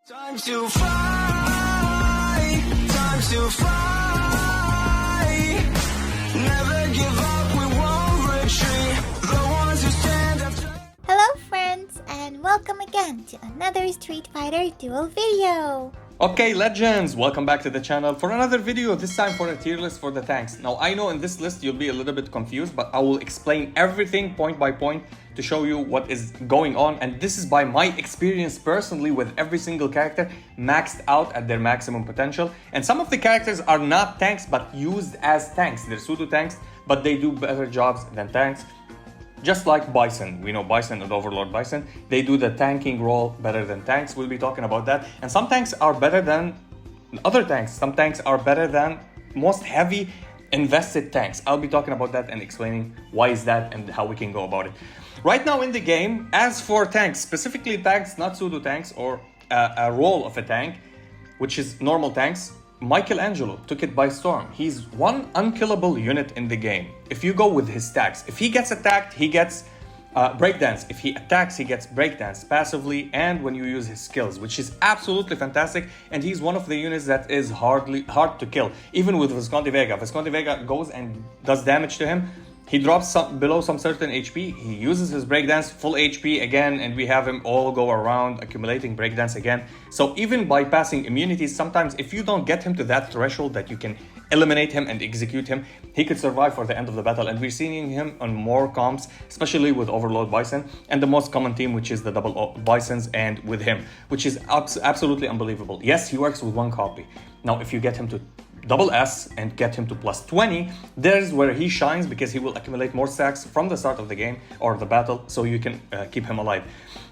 Time to fly, time to fly. Never give up, we won't retreat. The ones who stand up. Hello friends, and welcome again to another Street Fighter Duel video. Okay, legends, welcome back to the channel for another video, this time for a tier list for the tanks. Now, I know in this list you'll be a little bit confused, but I will explain everything point by point to show you what is going on. And this is by my experience personally with every single character maxed out at their maximum potential. And some of the characters are not tanks, but used as tanks. They're pseudo tanks, but they do better jobs than tanks. Just like Bison, we know Bison and Overlord Bison, they do the tanking role better than tanks. We'll be talking about that. And some tanks are better than other tanks. Some tanks are better than most heavy invested tanks. I'll be talking about that and explaining why is that and how we can go about it. Right now in the game, as for tanks, specifically tanks, not pseudo tanks or a role of a tank, which is normal tanks, Michelangelo took it by storm. He's one unkillable unit in the game. If you go with his stacks, if he gets attacked, he gets breakdance. If he attacks, he gets breakdance passively and when you use his skills, which is absolutely fantastic. And he's one of the units that is hard to kill. Even with Visconti Vega. Visconti Vega goes and does damage to him. He drops below some certain HP, he uses his breakdance, full HP again, and we have him all go around accumulating breakdance again. So even bypassing immunities, sometimes if you don't get him to that threshold that you can eliminate him and execute him, he could survive for the end of the battle. And we're seeing him on more comps, especially with Overlord Bison, and the most common team, which is the double Bisons, and with him, which is absolutely unbelievable. Yes, he works with one copy. Now, if you get him to double S and get him to plus 20, there's where he shines because he will accumulate more stacks from the start of the game or the battle, so you can keep him alive.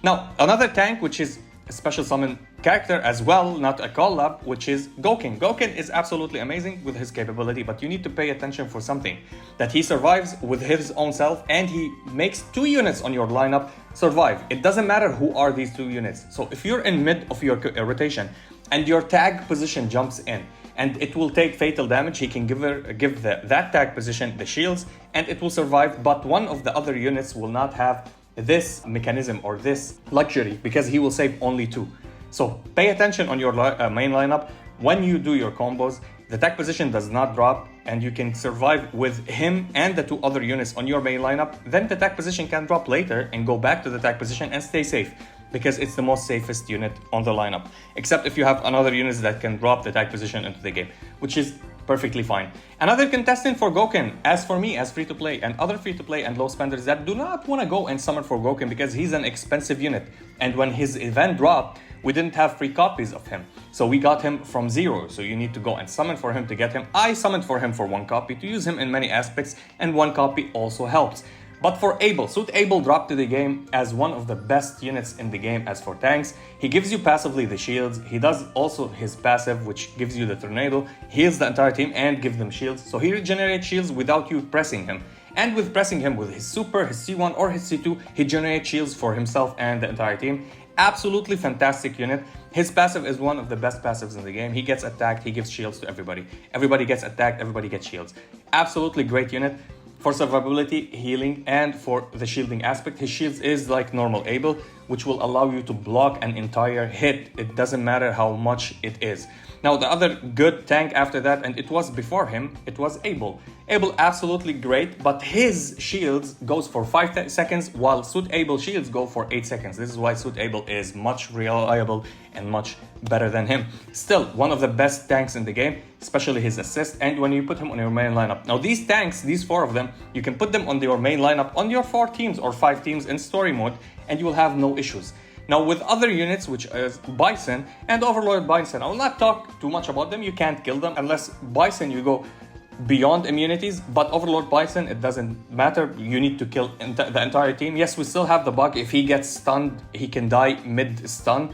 Now, another tank, which is a special summon character as well, not a collab, which is Gouken. Gouken is absolutely amazing with his capability, but you need to pay attention for something, that he survives with his own self and he makes 2 units on your lineup survive. It doesn't matter who are these 2 units. So if you're in mid of your rotation and your tag position jumps in, and it will take fatal damage, he can give that tag position the shields and it will survive, but one of the other units will not have this mechanism or this luxury because he will save only 2. So pay attention on your main lineup. When you do your combos, the tag position does not drop and you can survive with him and the 2 other units on your main lineup. Then the tag position can drop later and go back to the tag position and stay safe, because it's the most safest unit on the lineup, except if you have another units that can drop the tag position into the game, which is perfectly fine. Another contestant for Gouken, as for me, as free-to-play and other free-to-play and low spenders that do not want to go and summon for Gouken because he's an expensive unit. And when his event dropped, we didn't have free copies of him. So we got him from 0. So you need to go and summon for him to get him. I summoned for him for 1 copy to use him in many aspects, and 1 copy also helps. But for Abel, Suit Abel dropped to the game as one of the best units in the game as for tanks. He gives you passively the shields. He does also his passive, which gives you the tornado, heals the entire team and gives them shields. So he regenerates shields without you pressing him. And with pressing him with his super, his C1 or his C2, he generates shields for himself and the entire team. Absolutely fantastic unit. His passive is one of the best passives in the game. He gets attacked, he gives shields to everybody. Everybody gets attacked, everybody gets shields. Absolutely great unit. For survivability, healing, and for the shielding aspect, his shields is like normal Abel, which will allow you to block an entire hit. It doesn't matter how much it is. Now, the other good tank after that, and it was before him, it was Abel. Abel absolutely great, but his shields goes for 5 seconds, while Suit Abel shields go for 8 seconds. This is why Suit Abel is much reliable and much better than him. Still, one of the best tanks in the game, especially his assist, and when you put him on your main lineup. Now, these tanks, these 4 of them, you can put them on your main lineup on your 4 teams or 5 teams in story mode, and you will have no issues. Now, with other units, which is Bison and Overlord Bison, I will not talk too much about them. You can't kill them unless Bison you go beyond immunities, but Overlord Bison, it doesn't matter. You need to kill the entire team. Yes, we still have the bug. If he gets stunned, he can die mid-stun,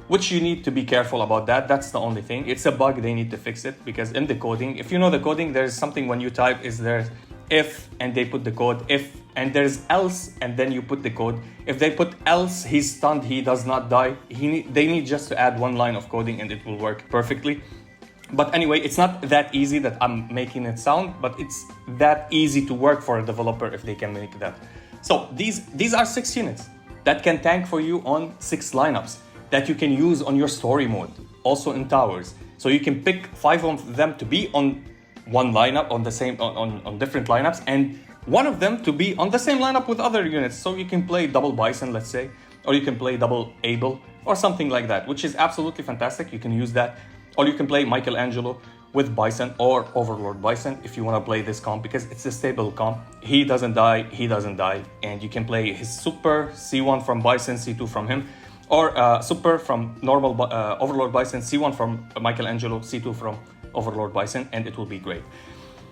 which you need to be careful about that. That's the only thing. It's a bug. They need to fix it because in the coding, if you know the coding, there's something when you type is there if and they put the code if, and there's else and then you put the code. If they put else, he's stunned, he does not die. They need just to add 1 line of coding and it will work perfectly. But anyway, it's not that easy that I'm making it sound, but it's that easy to work for a developer if they can make that. So these are 6 units that can tank for you on 6 lineups. that you can use on your story mode, also in towers. So you can pick 5 of them to be on one lineup, on the same on different lineups, and one of them to be on the same lineup with other units. So you can play double Bison, let's say, or you can play double Able or something like that, which is absolutely fantastic. You can use that, or you can play Michelangelo with Bison or Overlord Bison if you want to play this comp, because it's a stable comp. He doesn't die, and you can play his super C1 from Bison, C2 from him, or super from normal Overlord Bison, C1 from Michelangelo, C2 from Overlord Bison, and it will be great.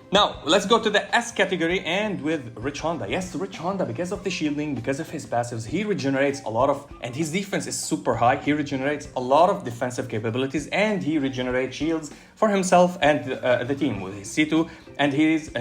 Now, let's go to the S category, and with Rich Honda. Yes, Rich Honda, because of the shielding, because of his passives, he regenerates a lot of, and his defense is super high. He regenerates a lot of defensive capabilities, and he regenerates shields for himself and the team with his C2 and his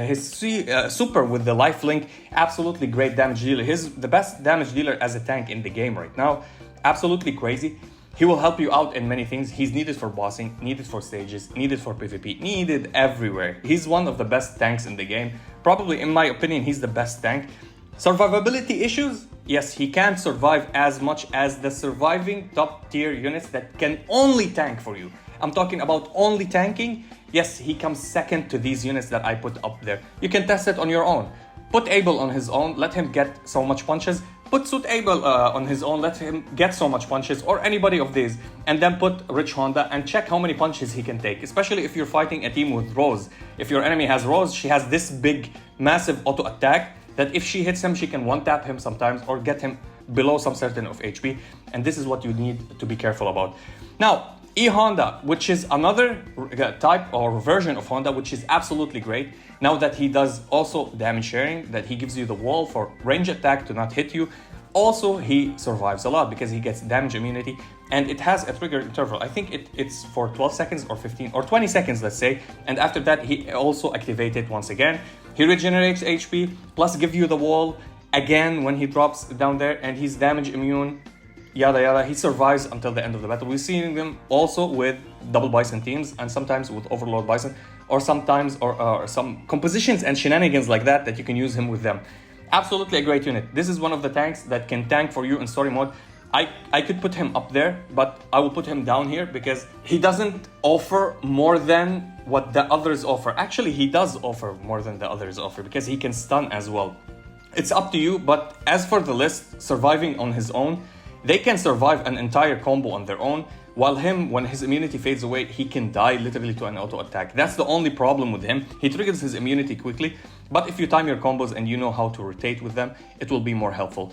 super with the life link. Absolutely great damage dealer. He's the best damage dealer as a tank in the game right now. Absolutely crazy. He will help you out in many things. He's needed for bossing, needed for stages, needed for PvP, needed everywhere. He's one of the best tanks in the game. Probably, in my opinion, he's the best tank. Survivability issues? Yes, he can't survive as much as the surviving top tier units that can only tank for you. I'm talking about only tanking. Yes, he comes second to these units that I put up there. You can test it on your own. Put Able on his own, let him get so much punches. Put Suit Able on his own, let him get so much punches, or anybody of these. And then put Rich Honda and check how many punches he can take, especially if you're fighting a team with Rose. If your enemy has Rose, she has this big, massive auto attack that if she hits him, she can one-tap him sometimes or get him below some certain of HP. And this is what you need to be careful about. Now, E-Honda, which is another type or version of Honda, which is absolutely great. Now that he does also damage sharing, that he gives you the wall for range attack to not hit you. Also, he survives a lot because he gets damage immunity, and it has a trigger interval. I think it's for 12 seconds or 15 or 20 seconds, let's say. And after that, he also activates it once again. He regenerates HP, plus give you the wall again when he drops down there, and he's damage immune. Yada yada, he survives until the end of the battle. We're seeing them also with double Bison teams, and sometimes with Overlord Bison, or sometimes or some compositions and shenanigans like that you can use him with them. Absolutely a great unit. This is one of the tanks that can tank for you in story mode. I could put him up there, but I will put him down here because he doesn't offer more than what the others offer. Actually, he does offer more than the others offer because he can stun as well. It's up to you, but as for the list, surviving on his own, they can survive an entire combo on their own, while him, when his immunity fades away, he can die literally to an auto attack. That's the only problem with him. He triggers his immunity quickly, but if you time your combos and you know how to rotate with them, it will be more helpful.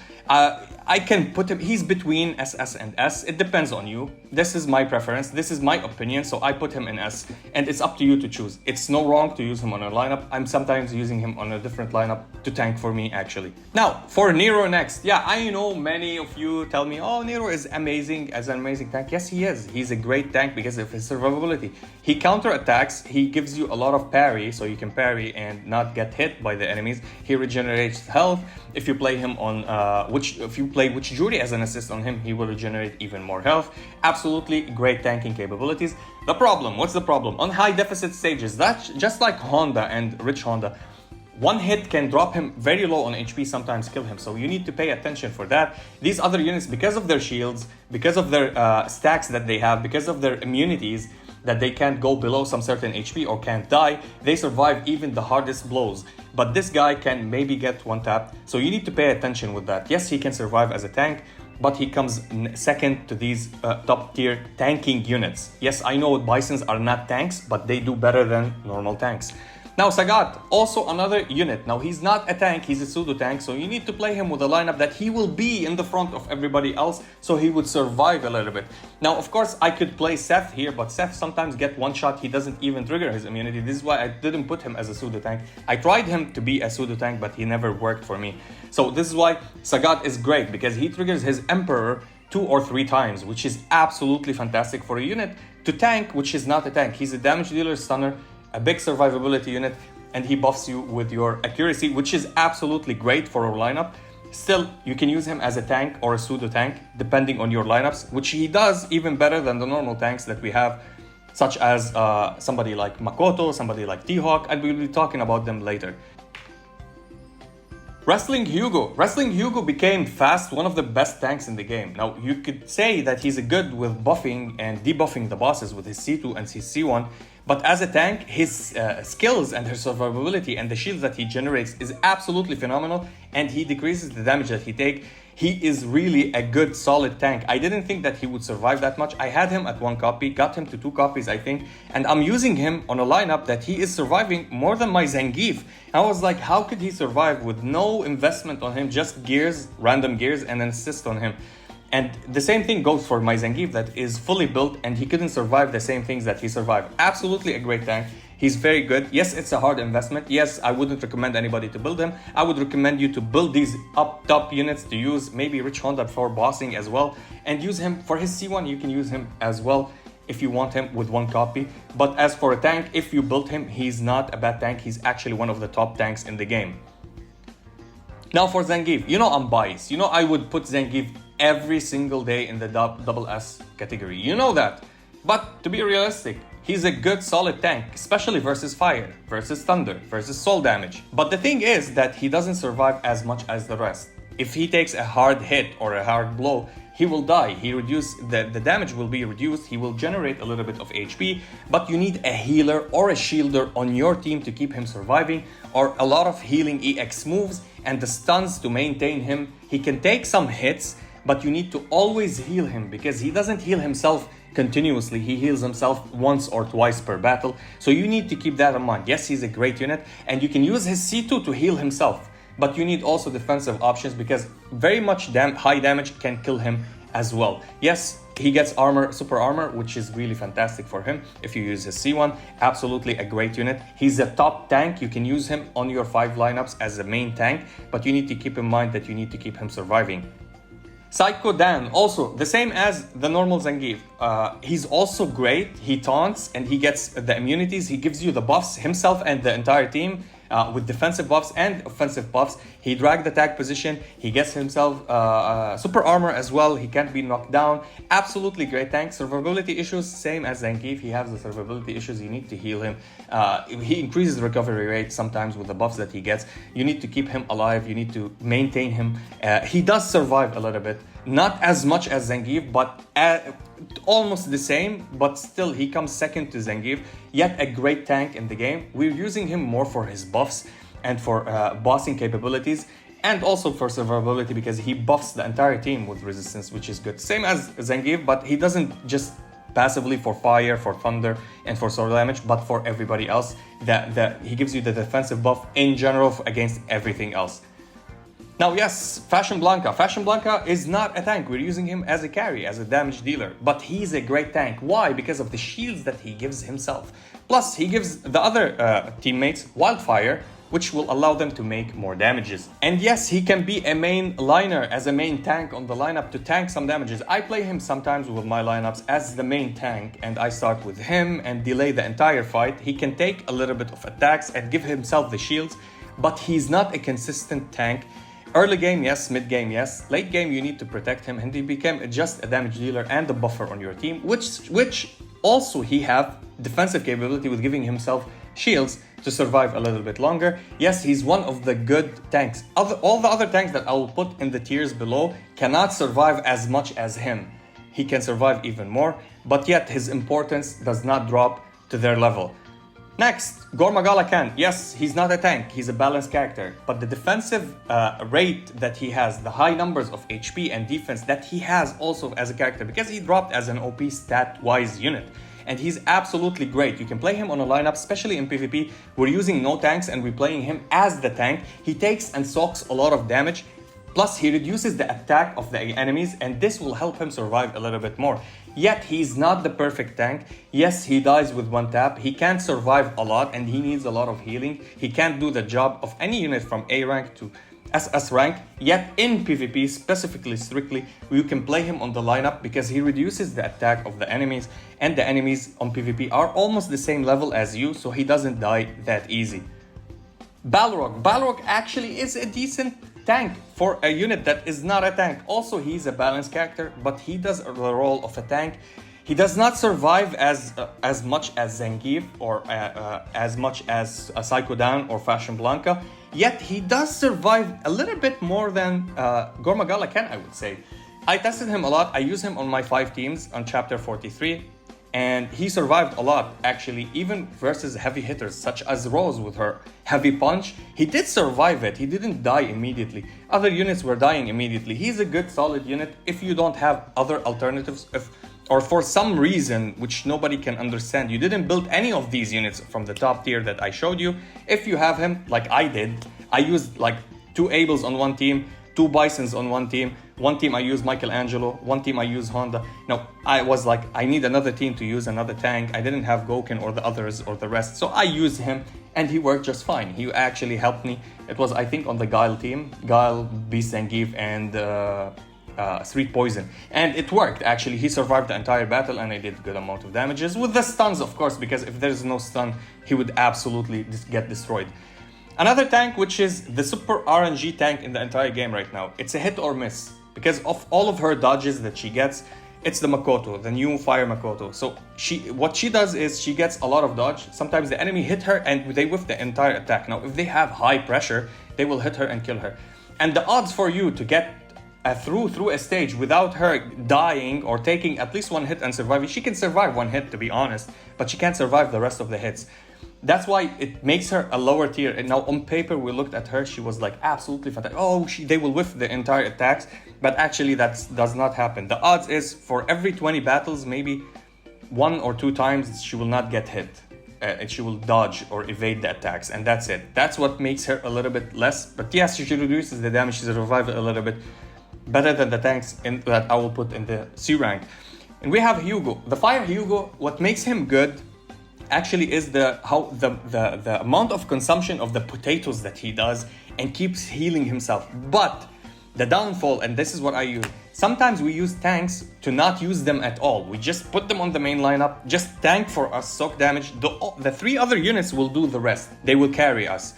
I can put him, he's between SS and S. It depends on you. This is my preference. This is my opinion, so I put him in S, and it's up to you to choose. It's no wrong to use him on a lineup. I'm sometimes using him on a different lineup to tank for me, actually. Now, for Nero next. Yeah, I know many of you tell me, oh, Nero is amazing as an amazing tank. Yes, he is. He's a great tank because of his survivability. He counter attacks. He gives you a lot of parry, so you can parry and not get hit by the enemies. He regenerates health. If you play him on if you play Witch Jury as an assist on him, he will regenerate even more health. Absolutely great tanking capabilities. The problem, what's the problem? On high deficit stages, that's just like Honda and Rich Honda. One hit can drop him very low on HP, sometimes kill him. So you need to pay attention for that. These other units, because of their shields, because of their stacks that they have, because of their immunities, that they can't go below some certain HP or can't die, they survive even the hardest blows. But this guy can maybe get one tap, so you need to pay attention with that. Yes, he can survive as a tank, but he comes second to these top tier tanking units. Yes, I know Bisons are not tanks, but they do better than normal tanks. Now Sagat, also another unit. Now he's not a tank, he's a pseudo tank, so you need to play him with a lineup that he will be in the front of everybody else, so he would survive a little bit. Now of course I could play Seth here, but Seth sometimes get one shot, he doesn't even trigger his immunity. This is why I didn't put him as a pseudo tank. I tried him to be a pseudo tank, but he never worked for me. So this is why Sagat is great, because he triggers his Emperor 2 or 3 times, which is absolutely fantastic for a unit to tank, which is not a tank. He's a damage dealer, stunner, a big survivability unit, and he buffs you with your accuracy, which is absolutely great for our lineup. Still, you can use him as a tank or a pseudo tank, depending on your lineups, which he does even better than the normal tanks that we have, such as somebody like Makoto, somebody like T-Hawk, and we'll be talking about them later. Wrestling Hugo. Wrestling Hugo became fast one of the best tanks in the game. Now, you could say that he's good with buffing and debuffing the bosses with his C2 and his C1, but as a tank, his skills and his survivability and the shields that he generates is absolutely phenomenal, and he decreases the damage that he takes. He is really a good, solid tank. I didn't think that he would survive that much. I had him at 1 copy, got him to 2 copies, I think, and I'm using him on a lineup that he is surviving more than my Zangief. I was like, how could he survive with no investment on him, just gears, random gears, and an assist on him? And the same thing goes for my Zangief that is fully built, and he couldn't survive the same things that he survived. Absolutely a great tank. He's very good. Yes, it's a hard investment. Yes, I wouldn't recommend anybody to build him. I would recommend you to build these top units to use, maybe Rich Honda for bossing as well, and use him for his C1. You can use him as well if you want him with 1 copy. But as for a tank, if you build him, he's not a bad tank. He's actually one of the top tanks in the game. Now for Zangief, I'm biased. I would put Zangief every single day in the double S category. You know that. But to be realistic, he's a good solid tank, especially versus fire, versus thunder, versus soul damage. But the thing is that he doesn't survive as much as the rest. If he takes a hard hit or a hard blow, he will die. The damage will be reduced. He will generate a little bit of HP, but you need a healer or a shielder on your team to keep him surviving, or a lot of healing EX moves and the stuns to maintain him. He can take some hits, but you need to always heal him because he doesn't heal himself continuously. He heals himself once or twice per battle. So you need to keep that in mind. Yes, he's a great unit, and you can use his C2 to heal himself, but you need also defensive options because very much high damage can kill him as well. Yes, he gets armor, super armor, which is really fantastic for him if you use his C1. Absolutely a great unit. He's a top tank. You can use him on your 5 lineups as a main tank, but you need to keep in mind that you need to keep him surviving. Psycho Dan, also the same as the normal Zangief. He's also great. He taunts and he gets the immunities. He gives you the buffs himself and the entire team with defensive buffs and offensive buffs. He dragged the tag position. He gets himself super armor as well. He can't be knocked down. Absolutely great tank. Survivability issues, same as Zangief. He has the survivability issues. You need to heal him. He increases the recovery rate sometimes with the buffs that he gets. You need to keep him alive. You need to maintain him. He does survive a little bit. Not as much as Zangief, but almost the same, but still he comes second to Zangief. Yet a great tank in the game. We're using him more for his buffs and for bossing capabilities, and also for survivability because he buffs the entire team with resistance, which is good. Same as Zangief, but he doesn't just passively for fire, for thunder, and for sword damage, but for everybody else. He gives you the defensive buff in general against everything else. Now, yes, Fashion Blanca. Fashion Blanca is not a tank. We're using him as a carry, as a damage dealer. But he's a great tank. Why? Because of the shields that he gives himself. Plus, he gives the other teammates Wildfire, which will allow them to make more damages. And yes, he can be a main liner as a main tank on the lineup to tank some damages. I play him sometimes with my lineups as the main tank, and I start with him and delay the entire fight. He can take a little bit of attacks and give himself the shields, but he's not a consistent tank. Early game, yes. Mid game, yes. Late game, you need to protect him, and he became just a damage dealer and a buffer on your team, which also he have defensive capability with giving himself shields to survive a little bit longer. Yes, he's one of the good tanks. All the other tanks that I will put in the tiers below cannot survive as much as him. He can survive even more, but yet his importance does not drop to their level. Next, Gormagala Khan. Yes, he's not a tank, he's a balanced character, but the defensive rate that he has, the high numbers of HP and defense that he has also as a character, because he dropped as an OP stat-wise unit, and he's absolutely great. You can play him on a lineup, especially in PvP. We're using no tanks and we're playing him as the tank. He takes and soaks a lot of damage, plus he reduces the attack of the enemies, and this will help him survive a little bit more. Yet he's not the perfect tank. Yes, he dies with one tap. He can't survive a lot and he needs a lot of healing. He can't do the job of any unit from A rank to SS rank. Yet in PvP, specifically strictly, you can play him on the lineup because he reduces the attack of the enemies, and the enemies on PvP are almost the same level as you, so he doesn't die that easy. Balrog. Balrog actually is a decent tank for a unit that is not a tank. Also, he's a balanced character, but he does the role of a tank. He does not survive as much as Zangief or as much as Psycho Dan or Fashion Blanca. Yet he does survive a little bit more than Gormagala can, I would say. I tested him a lot. I use him on my 5 teams on chapter 43. And he survived a lot, actually, even versus heavy hitters, such as Rose with her heavy punch. He did survive it. He didn't die immediately. Other units were dying immediately. He's a good, solid unit if you don't have other alternatives, or for some reason, which nobody can understand, you didn't build any of these units from the top tier that I showed you. If you have him, like I did, I used like 2 Abels on one team, 2 Bisons on one team. One team I use Michelangelo, one team I use Honda. Now, I was like, I need another team to use another tank. I didn't have Goken or the others or the rest. So I used him and he worked just fine. He actually helped me. It was, I think, on the Guile team. Guile, Beast Zangief, and Street Poison. And it worked, actually. He survived the entire battle and I did a good amount of damages. With the stuns, of course, because if there's no stun, he would absolutely get destroyed. Another tank, which is the super RNG tank in the entire game right now. It's a hit or miss. Because of all of her dodges that she gets, it's the Makoto, the new Fire Makoto. So what she does is she gets a lot of dodge. Sometimes the enemy hit her and they whiff the entire attack. Now, if they have high pressure, they will hit her and kill her. And the odds for you to get through a stage without her dying or taking at least 1 hit and surviving, she can survive 1 hit, to be honest, but she can't survive the rest of the hits. That's why it makes her a lower tier. And now on paper, we looked at her, she was like absolutely fantastic. Oh, they will whiff the entire attacks. But actually that does not happen. The odds is for every 20 battles, maybe 1 or 2 times she will not get hit. And she will dodge or evade the attacks, and that's it. That's what makes her a little bit less. But yes, she reduces the damage, she survives a little bit better than the tanks that I will put in the C rank. And we have Hugo. The Fire Hugo, what makes him good actually is the amount of consumption of the potatoes that he does and keeps healing himself. But the downfall, and this is what I use, sometimes we use tanks to not use them at all. We just put them on the main lineup, just tank for us, soak damage. The 3 other units will do the rest. They will carry us.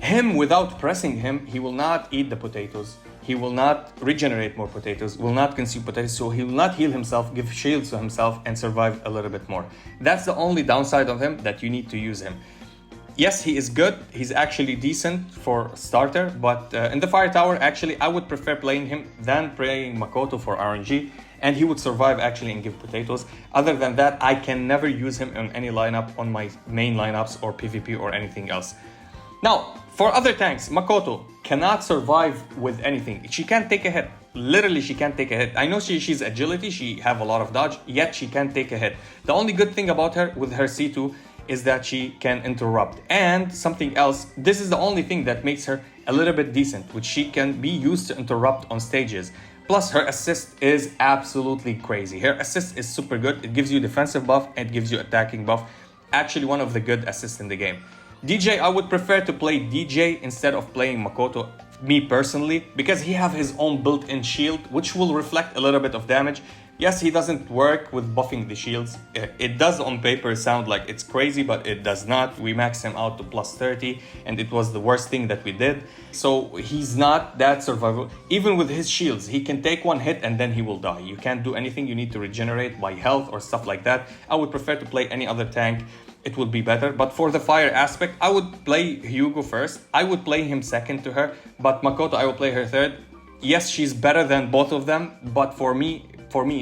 Him, without pressing him, he will not eat the potatoes. He will not regenerate more potatoes, will not consume potatoes, so he will not heal himself, give shields to himself, and survive a little bit more. That's the only downside of him, that you need to use him. Yes, he is good. He's actually decent for starter, but in the Fire Tower, actually, I would prefer playing him than playing Makoto for RNG, and he would survive actually and give potatoes. Other than that, I can never use him on any lineup on my main lineups or PvP or anything else. Now, for other tanks, Makoto cannot survive with anything. She can't take a hit. Literally, she can't take a hit. I know she's agility, she have a lot of dodge, yet she can't take a hit. The only good thing about her with her C2 is that she can interrupt. And something else, this is the only thing that makes her a little bit decent, which she can be used to interrupt on stages. Plus, her assist is absolutely crazy. Her assist is super good. It gives you defensive buff and it gives you attacking buff. Actually, one of the good assists in the game. DJ, I would prefer to play DJ instead of playing Makoto, me personally, because he have his own built-in shield, which will reflect a little bit of damage. Yes, he doesn't work with buffing the shields. It does on paper sound like it's crazy, but it does not. We maxed him out to plus 30, and it was the worst thing that we did. So he's not that survivable. Even with his shields, he can take 1 hit and then he will die. You can't do anything. You need to regenerate by health or stuff like that. I would prefer to play any other tank. It would be better. But for the fire aspect, I would play Hugo first. I would play him second to her, but Makoto, I will play her third. Yes, she's better than both of them, but for me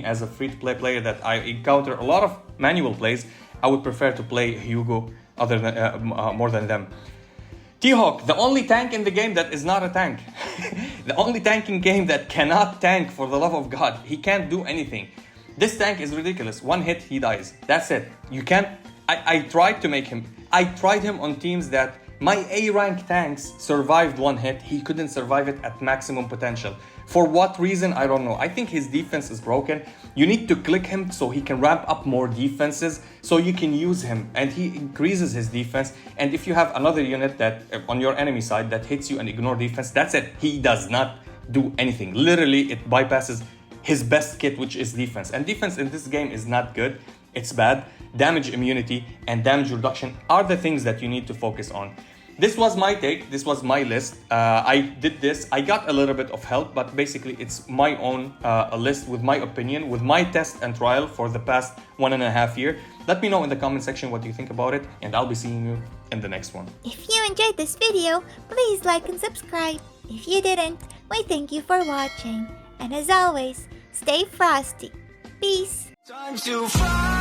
as a free-to-play player that I encounter a lot of manual plays, I would prefer to play Hugo more than them. T-Hawk, the only tank in the game that is not a tank. The only tank in game that cannot tank, for the love of God. He can't do anything. This tank is ridiculous. 1 hit, he dies. That's it. You can't... I tried to make him... I tried him on teams that my A-rank tanks survived 1 hit. He couldn't survive it at maximum potential. For what reason, I don't know. I think his defense is broken. You need to click him so he can ramp up more defenses so you can use him, and he increases his defense. And if you have another unit that on your enemy side that hits you and ignore defense, that's it. He does not do anything. Literally, it bypasses his best kit, which is defense. And defense in this game is not good. It's bad. Damage immunity and damage reduction are the things that you need to focus on. This was my take. This was my list. I did this. I got a little bit of help, but basically it's my own list with my opinion, with my test and trial for the past 1.5 years. Let me know in the comment section what you think about it, and I'll be seeing you in the next one. If you enjoyed this video, please like and subscribe. If you didn't, we thank you for watching. And as always, stay frosty. Peace. Time to fly.